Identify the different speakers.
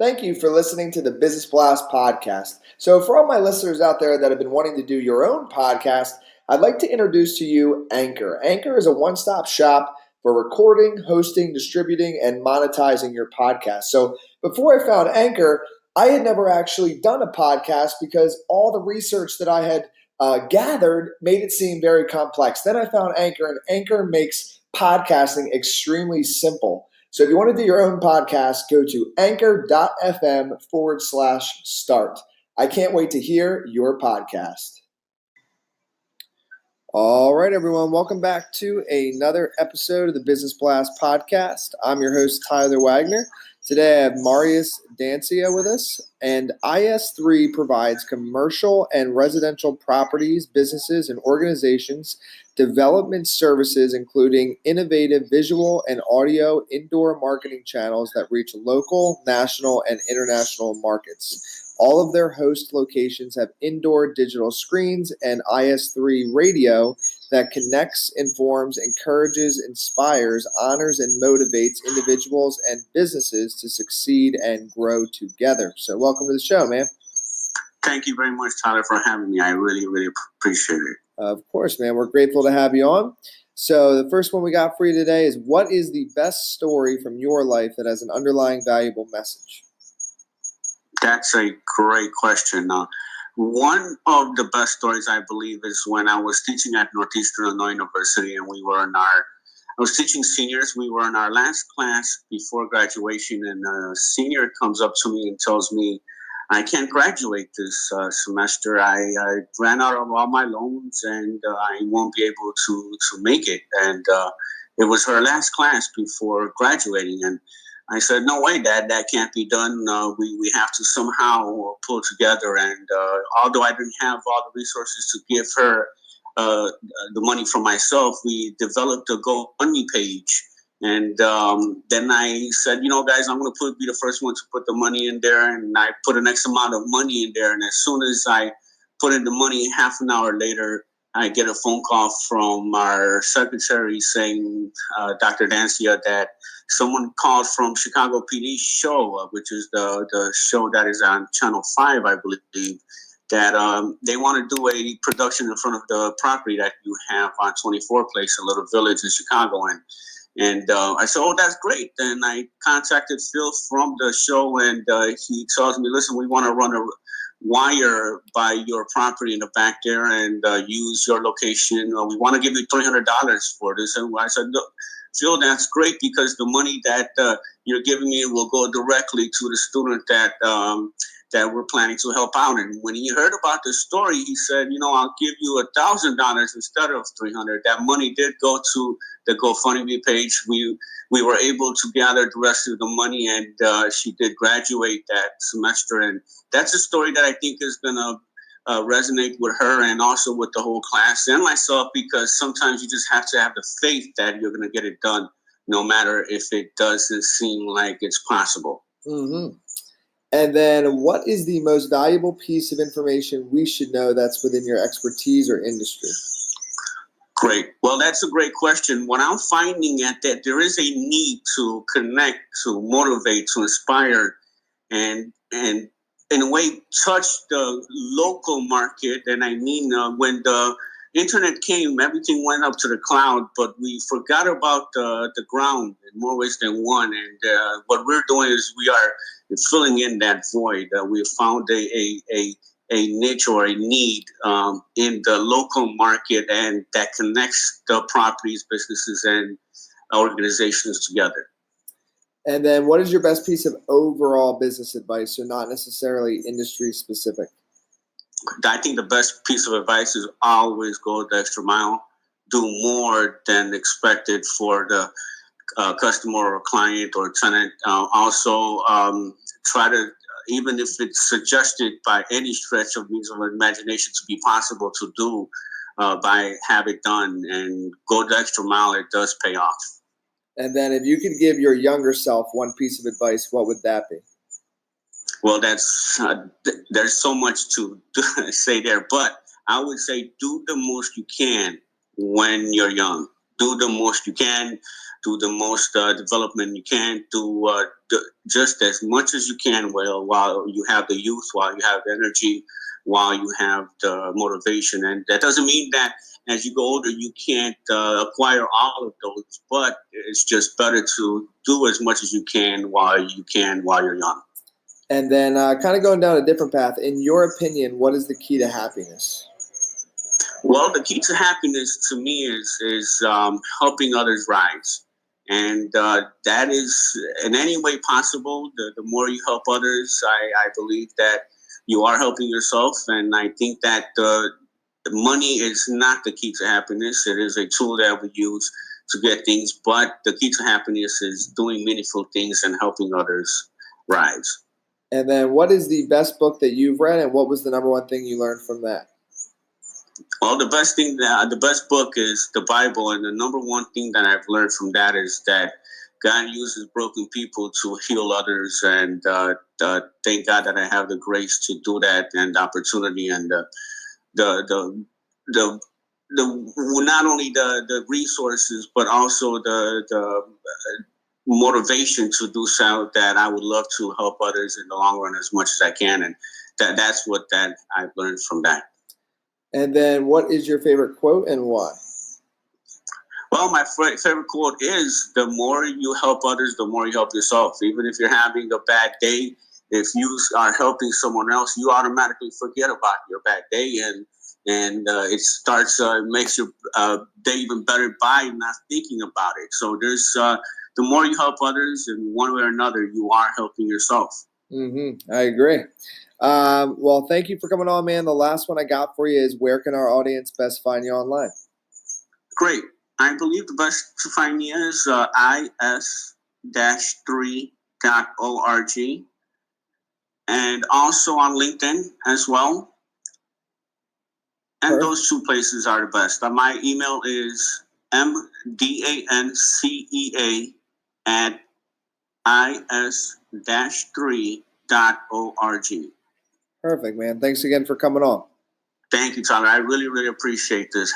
Speaker 1: Thank you for listening to the Business Blast podcast. So for all my listeners out there that have been wanting to do your own podcast, I'd like to introduce to you Anchor. Anchor is a one-stop shop for recording, hosting, distributing, and monetizing your podcast. So before I found Anchor, I had never actually done a podcast because all the research that I had gathered made it seem very complex. Then I found Anchor, and Anchor makes podcasting extremely simple. So if you want to do your own podcast, go to anchor.fm/start. I can't wait to hear your podcast. All right, everyone. Welcome back to another episode of the Business Blast podcast. I'm your host, Tyler Wagner. Today I have Marius Dancea with us, and IS3 provides commercial and residential properties, businesses, and organizations development services, including innovative visual and audio indoor marketing channels that reach local, national, and international markets. All of their host locations have indoor digital screens and IS3 Radio that connects, informs, encourages, inspires, honors, and motivates individuals and businesses to succeed and grow together. So welcome to the show, man.
Speaker 2: Thank you very much, Tyler, for having me. I really, really appreciate it.
Speaker 1: Of course, man. We're grateful to have you on. So the first one we got for you today is, what is the best story from your life that has an underlying valuable message?
Speaker 2: That's a great question. One of the best stories, I believe, is when I was teaching at Northeastern Illinois University, and I was teaching seniors. We were in our last class before graduation, and a senior comes up to me and tells me, I can't graduate this semester. I ran out of all my loans, and I won't be able to make it. And it was her last class before graduating. And I said, no way, Dad, that can't be done. We have to somehow pull together. And although I didn't have all the resources to give her the money for myself, we developed a GoFundMe page. And then I said, guys, I'm going to be the first one to put the money in there. And I put an X amount of money in there. And as soon as I put in the money, half an hour later, I get a phone call from our secretary saying, Dr. Dancea, that someone called from Chicago PD show, which is the show that is on Channel 5, I believe, that they want to do a production in front of the property that you have on 24 Place, a little village in Chicago. And I said, oh, that's great. Then I contacted Phil from the show, and he tells me, listen, we want to run a wire by your property in the back there and use your location. We want to give you $300 for this. And I said, look, Phil, that's great, because the money that you're giving me will go directly to the student that we're planning to help out. And when he heard about the story, he said, I'll give you $1,000 instead of $300. That money did go to the GoFundMe page. We were able to gather the rest of the money, and she did graduate that semester. And that's a story that I think is going to resonate with her and also with the whole class and myself, because sometimes you just have to have the faith that you're going to get it done, no matter if it doesn't seem like it's possible.
Speaker 1: Mm-hmm. And then, what is the most valuable piece of information we should know that's within your expertise or industry?
Speaker 2: Great. Well, that's a great question. What I'm finding at that there is a need to connect, to motivate, to inspire, and in a way touch the local market. And I mean, when the internet came, everything went up to the cloud, but we forgot about the ground in more ways than one. And what we're doing is we are filling in that void. We have found a niche or a need in the local market, and that connects the properties, businesses, and organizations together.
Speaker 1: And then, what is your best piece of overall business advice, so not necessarily industry specific?
Speaker 2: I think the best piece of advice is always go the extra mile, do more than expected for the customer or client or tenant. Also, try to, even if it's suggested by any stretch of means of imagination to be possible to do, by have it done and go the extra mile, it does pay off.
Speaker 1: And then if you could give your younger self one piece of advice, what would that be?
Speaker 2: Well, that's there's so much to say there, but I would say do the most you can when you're young. Do the most you can. do the most development you can, do just as much as you can while you have the youth, while you have the energy, while you have the motivation. And that doesn't mean that as you go older, you can't acquire all of those, but it's just better to do as much as you can while you're young.
Speaker 1: And then kind of going down a different path, in your opinion, what is the key to happiness?
Speaker 2: Well, the key to happiness to me is helping others rise. And that is in any way possible. The more you help others, I believe that you are helping yourself. And I think that the money is not the key to happiness. It is a tool that we use to get things. But the key to happiness is doing meaningful things and helping others rise.
Speaker 1: And then what is the best book that you've read, and what was the number one thing you learned from that?
Speaker 2: Well, the best book is the Bible, and the number one thing that I've learned from that is that God uses broken people to heal others, and thank God that I have the grace to do that, and the opportunity, and the not only the resources, but also the motivation to do so, that I would love to help others in the long run as much as I can, and that's what I've learned from that.
Speaker 1: And then what is your favorite quote and why?
Speaker 2: Well, my favorite quote is, the more you help others, the more you help yourself. Even if you're having a bad day, if you are helping someone else, you automatically forget about your bad day, and it makes your day even better by not thinking about it. So there's the more you help others in one way or another, you are helping yourself.
Speaker 1: I agree. Well, thank you for coming on, man. The last one I got for you is, where can our audience best find you online?
Speaker 2: Great. I believe the best to find me is is-3.org, and also on LinkedIn as well. And
Speaker 1: Perfect.
Speaker 2: Those two places are the best. My email is mdancea@is-3.org.
Speaker 1: Perfect, man. Thanks again for coming on.
Speaker 2: Thank you, Tyler. I really, really appreciate this.